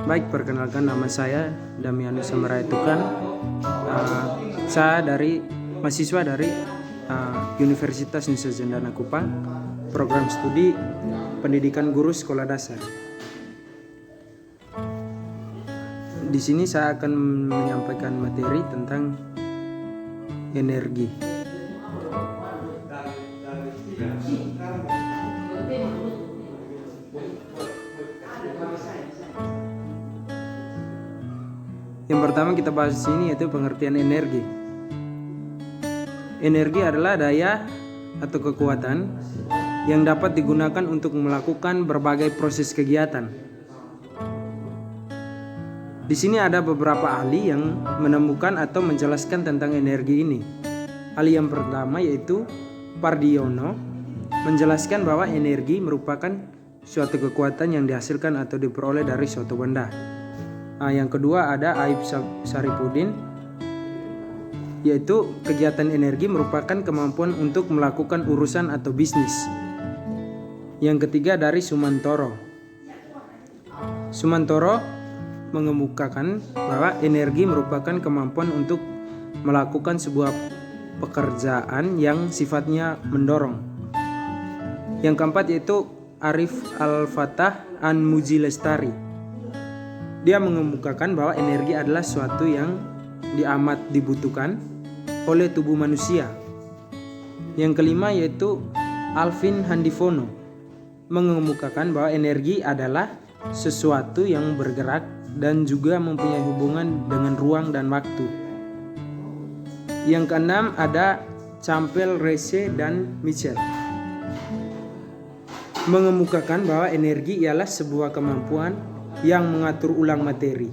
Baik, perkenalkan nama saya Damianus Samaraitukan. Saya mahasiswa dari Universitas Nusa Cendana Kupang, program studi pendidikan guru sekolah dasar. Di sini saya akan menyampaikan materi tentang energi. Yang pertama kita bahas di sini yaitu pengertian energi. Energi adalah daya atau kekuatan yang dapat digunakan untuk melakukan berbagai proses kegiatan. Di sini ada beberapa ahli yang menemukan atau menjelaskan tentang energi ini. Ahli yang pertama yaitu Pardiono menjelaskan bahwa energi merupakan suatu kekuatan yang dihasilkan atau diperoleh dari suatu benda. Yang kedua ada Aib Saripudin, yaitu kegiatan energi merupakan kemampuan untuk melakukan urusan atau bisnis. Yang ketiga dari Sumantoro. Sumantoro mengemukakan bahwa energi merupakan kemampuan untuk melakukan sebuah pekerjaan yang sifatnya mendorong. Yang keempat yaitu Arif Al-Fatah An-Muji Lestari. Dia mengemukakan bahwa energi adalah suatu yang amat dibutuhkan oleh tubuh manusia. Yang kelima yaitu Alvin Handifono mengemukakan bahwa energi adalah sesuatu yang bergerak dan juga mempunyai hubungan dengan ruang dan waktu. Yang keenam ada Campbell, Reese, dan Mitchell mengemukakan bahwa energi ialah sebuah kemampuan yang mengatur ulang materi.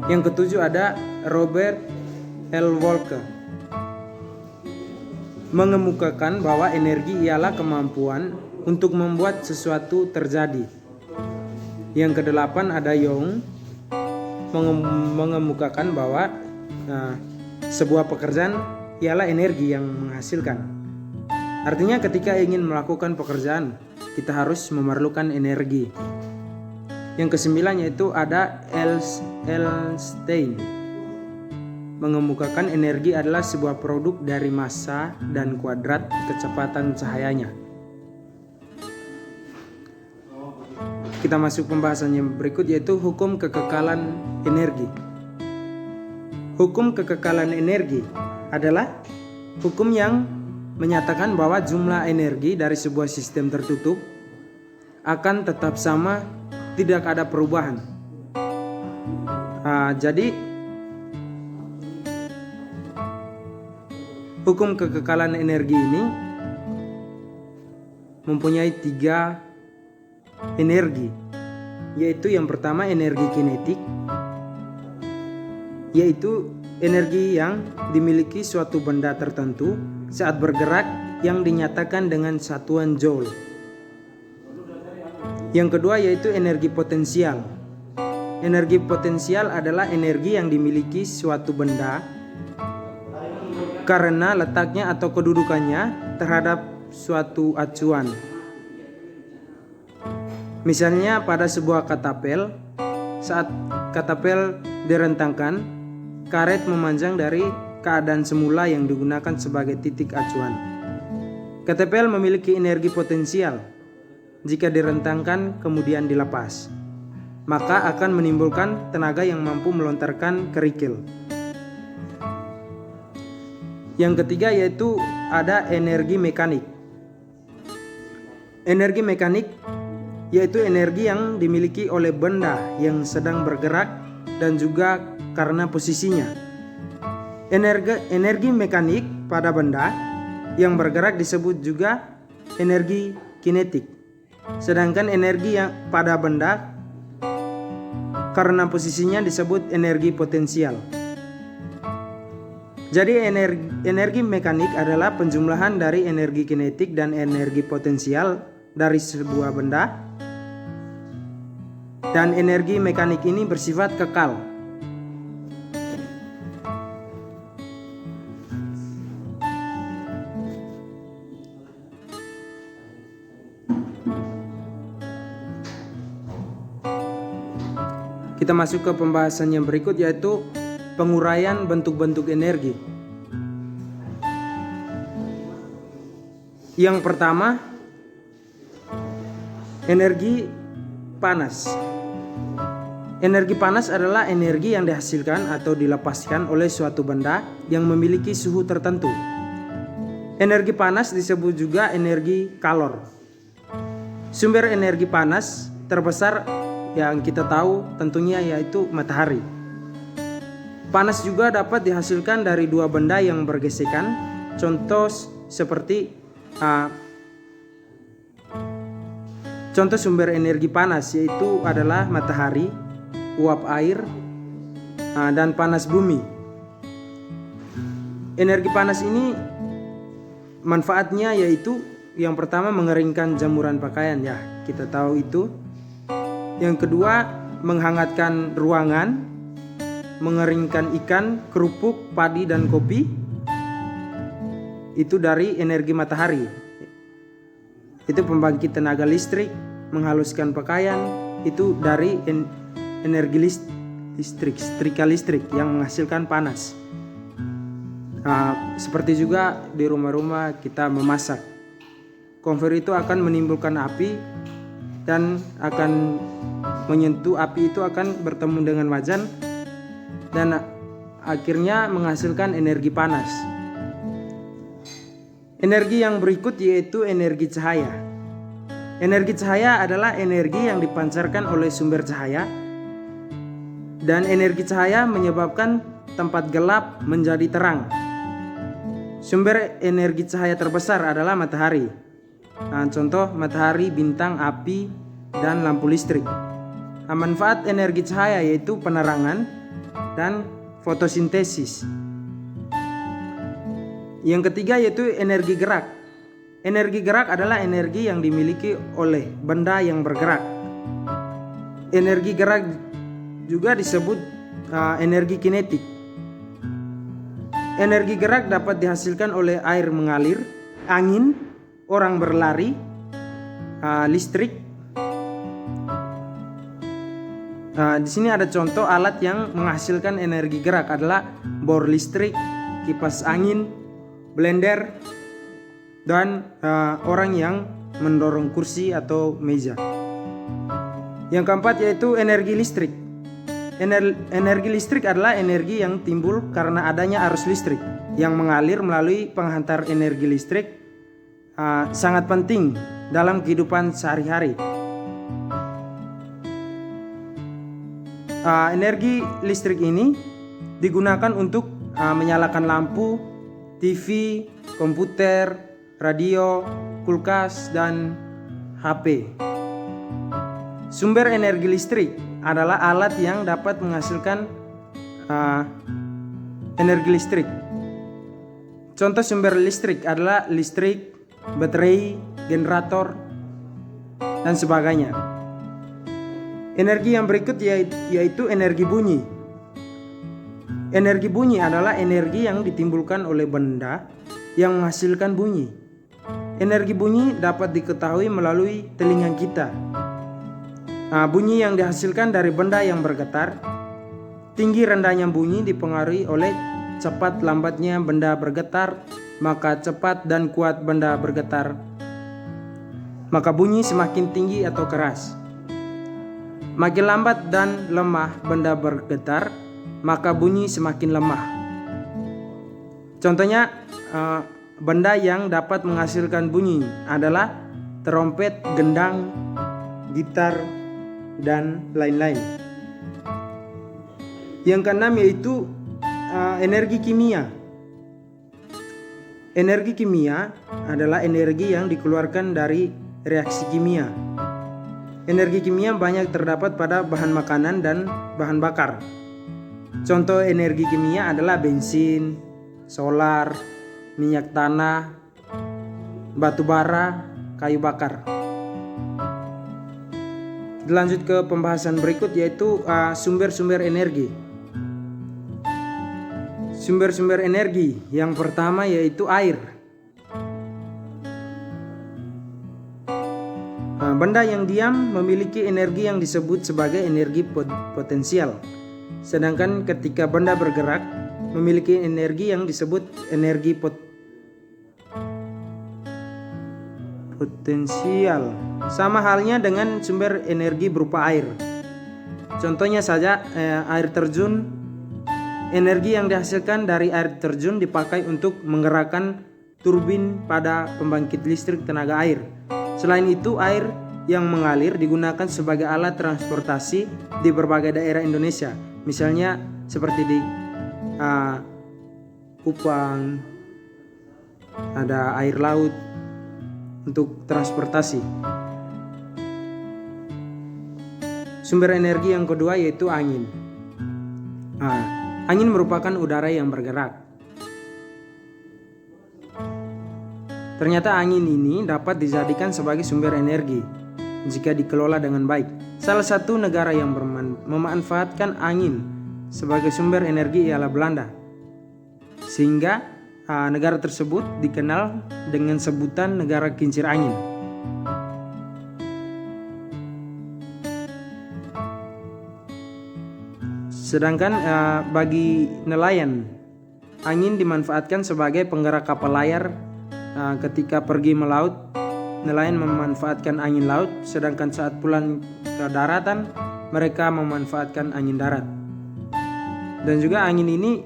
Yang ketujuh ada Robert L. Walker mengemukakan bahwa energi ialah kemampuan untuk membuat sesuatu terjadi. Yang kedelapan ada Young mengemukakan bahwa sebuah pekerjaan ialah energi yang menghasilkan. Artinya ketika ingin melakukan pekerjaan, kita harus memerlukan energi. Yang kesembilan yaitu ada Einstein mengemukakan energi adalah sebuah produk dari massa dan kuadrat kecepatan cahayanya. Kita masuk pembahasan yang berikut yaitu hukum kekekalan energi. Hukum kekekalan energi adalah hukum yang menyatakan bahwa jumlah energi dari sebuah sistem tertutup akan tetap sama, tidak ada perubahan. Jadi hukum kekekalan energi ini mempunyai 3 energi, yaitu yang pertama energi kinetik, yaitu energi yang dimiliki suatu benda tertentu saat bergerak yang dinyatakan dengan satuan joule. Yang kedua yaitu energi potensial. Energi potensial adalah energi yang dimiliki suatu benda karena letaknya atau kedudukannya terhadap suatu acuan. Misalnya pada sebuah katapel, saat katapel direntangkan, karet memanjang dari keadaan semula yang digunakan sebagai titik acuan. Katapel memiliki energi potensial. Jika direntangkan kemudian dilepas, maka akan menimbulkan tenaga yang mampu melontarkan kerikil. Yang ketiga yaitu ada energi mekanik. Energi mekanik yaitu energi yang dimiliki oleh benda yang sedang bergerak dan juga karena posisinya. Energi mekanik pada benda yang bergerak disebut juga energi kinetik. Sedangkan energi yang pada benda karena posisinya disebut energi potensial. Jadi energi mekanik adalah penjumlahan dari energi kinetik dan energi potensial dari sebuah benda. Dan energi mekanik ini bersifat kekal. Kita masuk ke pembahasan yang berikut, yaitu penguraian bentuk-bentuk energi. Yang pertama, energi panas. Energi panas adalah energi yang dihasilkan atau dilepaskan oleh suatu benda yang memiliki suhu tertentu. Energi panas disebut juga energi kalor. Sumber energi panas terbesar yang kita tahu tentunya yaitu matahari. Panas juga dapat dihasilkan dari dua benda yang bergesekan. Contoh seperti contoh sumber energi panas yaitu adalah matahari, uap air, dan panas bumi. Energi panas ini manfaatnya yaitu yang pertama mengeringkan jamuran pakaian, ya kita tahu itu. Yang kedua, menghangatkan ruangan, mengeringkan ikan, kerupuk, padi, dan kopi. Itu dari energi matahari. Itu pembangkit tenaga listrik, menghaluskan pakaian, itu dari energi listrik, setrika listrik yang menghasilkan panas. Seperti juga di rumah-rumah kita memasak, kompor itu akan menimbulkan api dan akan menyentuh api itu akan bertemu dengan wajan dan akhirnya menghasilkan energi panas. Energi yang berikut yaitu energi cahaya. Energi cahaya adalah energi yang dipancarkan oleh sumber cahaya, dan energi cahaya menyebabkan tempat gelap menjadi terang. Sumber energi cahaya terbesar adalah matahari. Contoh matahari, bintang, api, dan lampu listrik. Manfaat energi cahaya yaitu penerangan dan fotosintesis. Yang ketiga yaitu energi gerak. Energi gerak adalah energi yang dimiliki oleh benda yang bergerak. Energi gerak juga disebut energi kinetik. Energi gerak dapat dihasilkan oleh air mengalir, angin, orang berlari, listrik. Di sini ada contoh alat yang menghasilkan energi gerak adalah bor listrik, kipas angin, blender, dan orang yang mendorong kursi atau meja. Yang keempat yaitu energi listrik. Energi listrik adalah energi yang timbul karena adanya arus listrik yang mengalir melalui penghantar energi listrik. Sangat penting dalam kehidupan sehari-hari. Energi listrik ini digunakan untuk menyalakan lampu, TV, komputer, radio, kulkas, dan HP. Sumber energi listrik adalah alat yang dapat menghasilkan energi listrik. Contoh sumber listrik adalah listrik, baterai, generator, dan sebagainya. Energi yang berikut yaitu energi bunyi. Energi bunyi adalah energi yang ditimbulkan oleh benda yang menghasilkan bunyi. Energi bunyi dapat diketahui melalui telinga kita. Bunyi yang dihasilkan dari benda yang bergetar. Tinggi rendahnya bunyi dipengaruhi oleh cepat lambatnya benda bergetar. Maka cepat dan kuat benda bergetar, maka bunyi semakin tinggi atau keras. Makin lambat dan lemah benda bergetar, maka bunyi semakin lemah. Contohnya benda yang dapat menghasilkan bunyi adalah trompet, gendang, gitar, dan lain-lain. Yang keenam yaitu energi kimia. Energi kimia adalah energi yang dikeluarkan dari reaksi kimia. Energi kimia banyak terdapat pada bahan makanan dan bahan bakar. Contoh energi kimia adalah bensin, solar, minyak tanah, batu bara, kayu bakar. Lanjut ke pembahasan berikut yaitu sumber-sumber energi. Sumber-sumber energi yang pertama yaitu air. Benda yang diam memiliki energi yang disebut sebagai energi potensial. Sedangkan ketika benda bergerak memiliki energi yang disebut energi potensial. Sama halnya dengan sumber energi berupa air. Contohnya saja air terjun. Energi yang dihasilkan dari air terjun dipakai untuk menggerakkan turbin pada pembangkit listrik tenaga air. Selain itu, air yang mengalir digunakan sebagai alat transportasi di berbagai daerah Indonesia. Misalnya seperti di Kupang, ada air laut untuk transportasi. Sumber energi yang kedua yaitu angin. Angin merupakan udara yang bergerak. Ternyata angin ini dapat dijadikan sebagai sumber energi jika dikelola dengan baik. Salah satu negara yang memanfaatkan angin sebagai sumber energi ialah Belanda. Sehingga negara tersebut dikenal dengan sebutan negara kincir angin. Sedangkan bagi nelayan, angin dimanfaatkan sebagai penggerak kapal layar. Ketika pergi melaut, nelayan memanfaatkan angin laut, sedangkan saat pulang ke daratan mereka memanfaatkan angin darat. Dan juga angin ini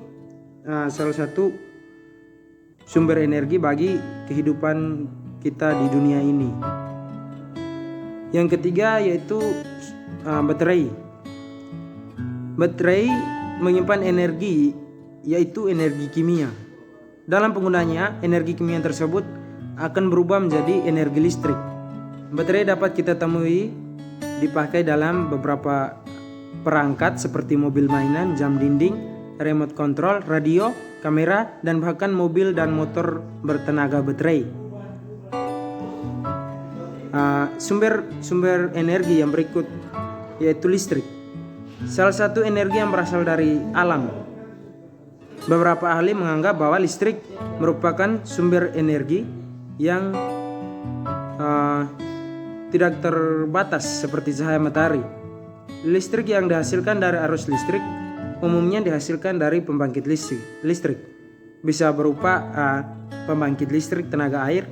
salah satu sumber energi bagi kehidupan kita di dunia ini. Yang ketiga yaitu baterai. Baterai menyimpan energi, yaitu energi kimia. Dalam penggunaannya, energi kimia tersebut akan berubah menjadi energi listrik. Baterai dapat kita temui dipakai dalam beberapa perangkat seperti mobil mainan, jam dinding, remote control, radio, kamera, dan bahkan mobil dan motor bertenaga baterai. Sumber energi yang berikut yaitu listrik. Salah satu energi yang berasal dari alam. Beberapa ahli menganggap bahwa listrik merupakan sumber energi yang tidak terbatas seperti cahaya matahari. Listrik yang dihasilkan dari arus listrik umumnya dihasilkan dari pembangkit listrik. Bisa berupa pembangkit listrik tenaga air,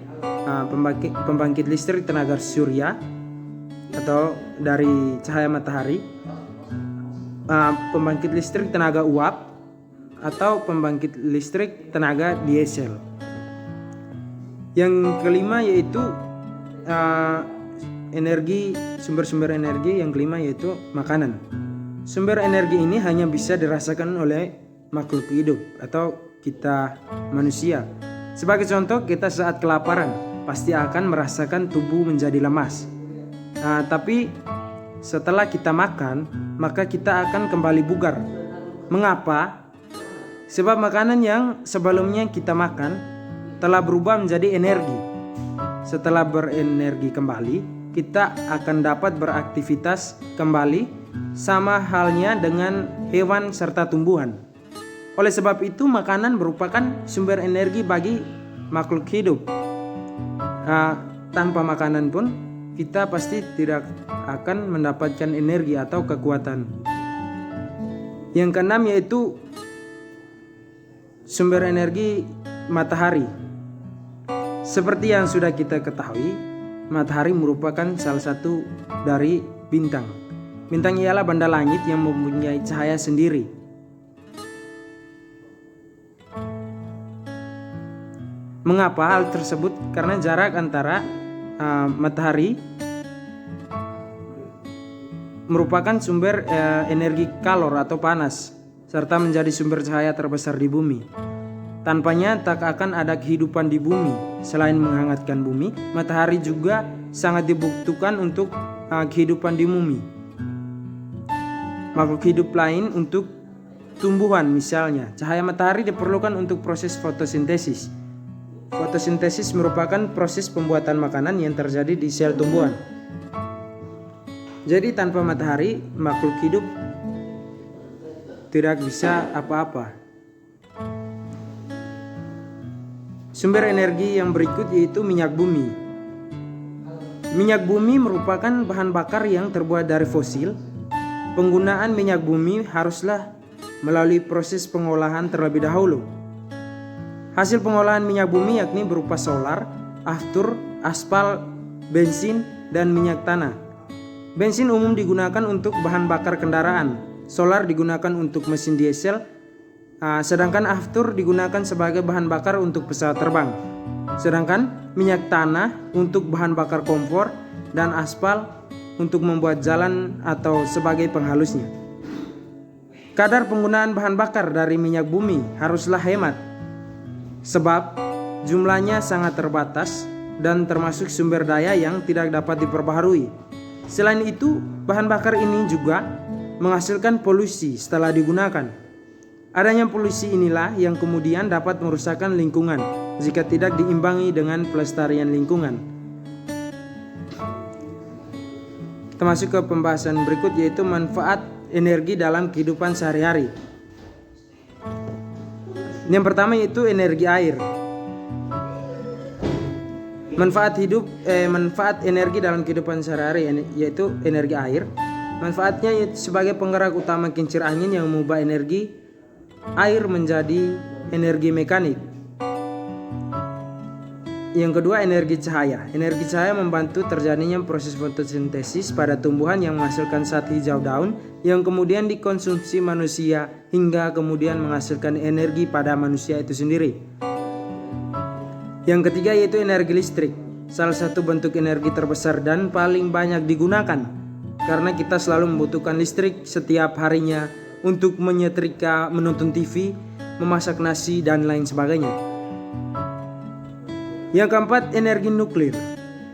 pembangkit listrik tenaga surya atau dari cahaya matahari, pembangkit listrik tenaga uap, atau pembangkit listrik tenaga diesel. Yang kelima yaitu sumber energi yang kelima yaitu makanan. Sumber energi ini hanya bisa dirasakan oleh makhluk hidup atau kita manusia. Sebagai contoh, kita saat kelaparan pasti akan merasakan tubuh menjadi lemas. Tapi setelah kita makan, maka kita akan kembali bugar. Mengapa? Sebab makanan yang sebelumnya kita makan telah berubah menjadi energi. Setelah berenergi kembali, kita akan dapat beraktivitas kembali, sama halnya dengan hewan serta tumbuhan. Oleh sebab itu, makanan merupakan sumber energi bagi makhluk hidup. Tanpa makanan pun kita pasti tidak akan mendapatkan energi atau kekuatan. Yang keenam yaitu sumber energi matahari. Seperti yang sudah kita ketahui, matahari merupakan salah satu dari bintang. Bintang ialah benda langit yang mempunyai cahaya sendiri. Mengapa hal tersebut? Karena jarak antara matahari merupakan sumber energi kalor atau panas, serta menjadi sumber cahaya terbesar di bumi. Tanpanya tak akan ada kehidupan di bumi. Selain menghangatkan bumi, matahari juga sangat dibutuhkan untuk kehidupan di bumi. Makhluk hidup lain untuk tumbuhan misalnya. Cahaya matahari diperlukan untuk proses fotosintesis. Fotosintesis merupakan proses pembuatan makanan yang terjadi di sel tumbuhan. Jadi tanpa matahari, makhluk hidup tidak bisa apa-apa. Sumber energi yang berikut yaitu minyak bumi. Minyak bumi merupakan bahan bakar yang terbuat dari fosil. Penggunaan minyak bumi haruslah melalui proses pengolahan terlebih dahulu. Hasil pengolahan minyak bumi yakni berupa solar, aftur, aspal, bensin, dan minyak tanah. Bensin umum digunakan untuk bahan bakar kendaraan, solar digunakan untuk mesin diesel, sedangkan aftur digunakan sebagai bahan bakar untuk pesawat terbang. Sedangkan minyak tanah untuk bahan bakar kompor dan aspal untuk membuat jalan atau sebagai penghalusnya. Kadar penggunaan bahan bakar dari minyak bumi haruslah hemat, sebab jumlahnya sangat terbatas dan termasuk sumber daya yang tidak dapat diperbaharui. Selain itu, bahan bakar ini juga menghasilkan polusi setelah digunakan. Adanya polusi inilah yang kemudian dapat merusakkan lingkungan jika tidak diimbangi dengan pelestarian lingkungan. Kita masuk ke pembahasan berikut, yaitu manfaat energi dalam kehidupan sehari-hari. Yang pertama yaitu energi air. Manfaat energi dalam kehidupan sehari-hari yaitu energi air. Manfaatnya yaitu sebagai penggerak utama kincir angin yang mengubah energi air menjadi energi mekanik. Yang kedua, energi cahaya. Energi cahaya membantu terjadinya proses fotosintesis pada tumbuhan yang menghasilkan zat hijau daun yang kemudian dikonsumsi manusia hingga kemudian menghasilkan energi pada manusia itu sendiri. Yang ketiga yaitu energi listrik. Salah satu bentuk energi terbesar dan paling banyak digunakan karena kita selalu membutuhkan listrik setiap harinya untuk menyetrika, menonton TV, memasak nasi, dan lain sebagainya. Yang keempat, energi nuklir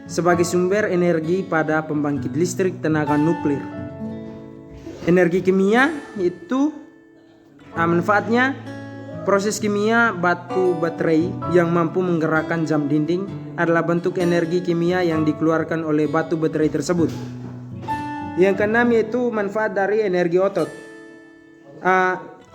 sebagai sumber energi pada pembangkit listrik tenaga nuklir. Energi kimia itu manfaatnya proses kimia batu baterai yang mampu menggerakkan jam dinding adalah bentuk energi kimia yang dikeluarkan oleh batu baterai tersebut. Yang keenam yaitu manfaat dari energi otot.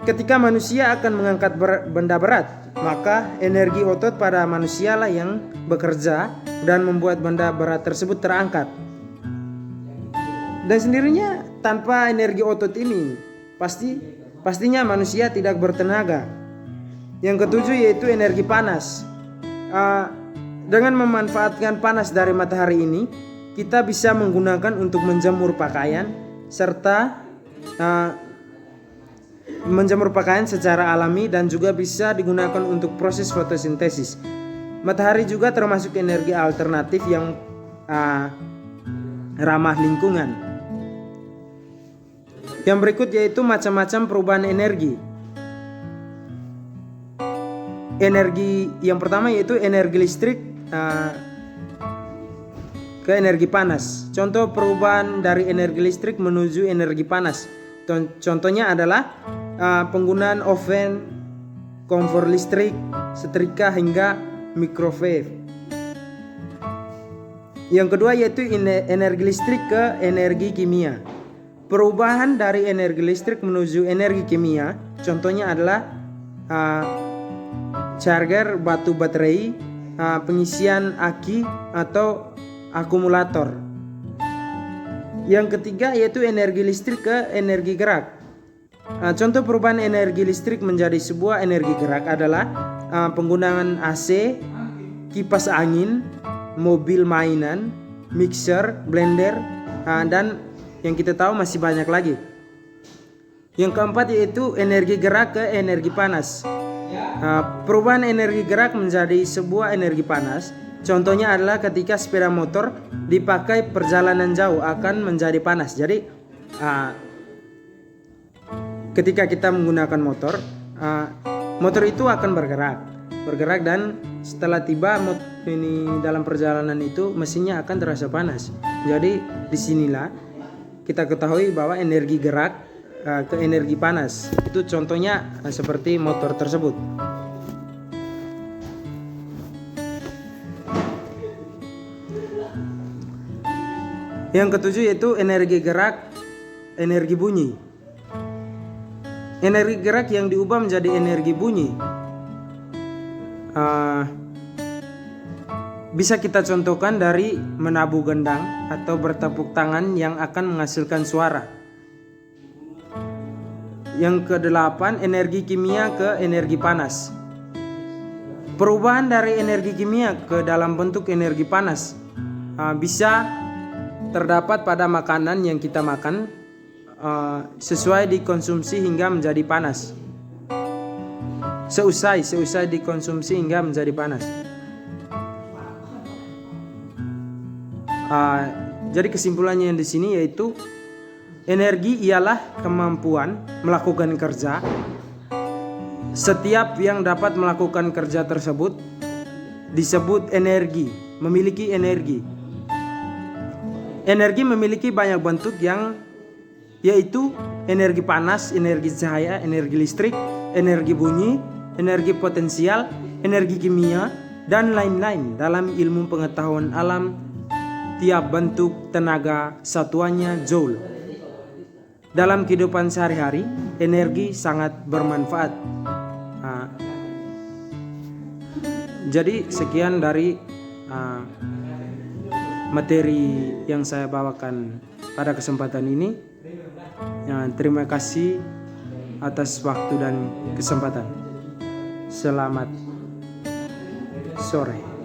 Ketika manusia akan mengangkat benda berat, maka energi otot pada manusia lah yang bekerja dan membuat benda berat tersebut terangkat. Dan sendirinya tanpa energi otot ini pastinya manusia tidak bertenaga. Yang ketujuh yaitu energi panas. Dengan memanfaatkan panas dari matahari ini, kita bisa menggunakan untuk menjemur pakaian serta menjemur pakaian secara alami dan juga bisa digunakan untuk proses fotosintesis. Matahari juga termasuk energi alternatif yang ramah lingkungan. Yang berikut yaitu macam-macam perubahan energi. Energi yang pertama yaitu energi listrik ke energi panas. Contoh perubahan dari energi listrik menuju energi panas. Contohnya adalah penggunaan oven, kompor listrik, setrika hingga microwave. Yang kedua yaitu energi listrik ke energi kimia. Perubahan dari energi listrik menuju energi kimia, contohnya adalah charger batu baterai, pengisian aki atau akumulator. Yang ketiga yaitu energi listrik ke energi gerak. Contoh perubahan energi listrik menjadi sebuah energi gerak adalah penggunaan AC, kipas angin, mobil mainan, mixer, blender, dan yang kita tahu masih banyak lagi. Yang keempat yaitu energi gerak ke energi panas. Perubahan energi gerak menjadi sebuah energi panas. Contohnya adalah ketika sepeda motor dipakai perjalanan jauh akan menjadi panas. Jadi ketika kita menggunakan motor, motor itu akan bergerak dan setelah tiba dalam perjalanan itu mesinnya akan terasa panas. Jadi disinilah kita ketahui bahwa energi gerak ke energi panas itu contohnya seperti motor tersebut. Yang ketujuh yaitu energi gerak, energi bunyi. Energi gerak yang diubah menjadi energi bunyi Bisa kita contohkan dari menabuh gendang atau bertepuk tangan yang akan menghasilkan suara. Yang kedelapan, energi kimia ke energi panas. Perubahan dari energi kimia ke dalam bentuk energi panas bisa terdapat pada makanan yang kita makan sesuai dikonsumsi hingga menjadi panas. Seusai dikonsumsi hingga menjadi panas. Jadi kesimpulannya di sini yaitu energi ialah kemampuan melakukan kerja. Setiap yang dapat melakukan kerja tersebut disebut energi, memiliki energi. Energi memiliki banyak bentuk yaitu energi panas, energi cahaya, energi listrik, energi bunyi, energi potensial, energi kimia, dan lain-lain. Dalam ilmu pengetahuan alam, tiap bentuk tenaga satuannya joule. Dalam kehidupan sehari-hari, energi sangat bermanfaat. Jadi sekian dari materi yang saya bawakan pada kesempatan ini. Terima kasih atas waktu dan kesempatan. Selamat sore.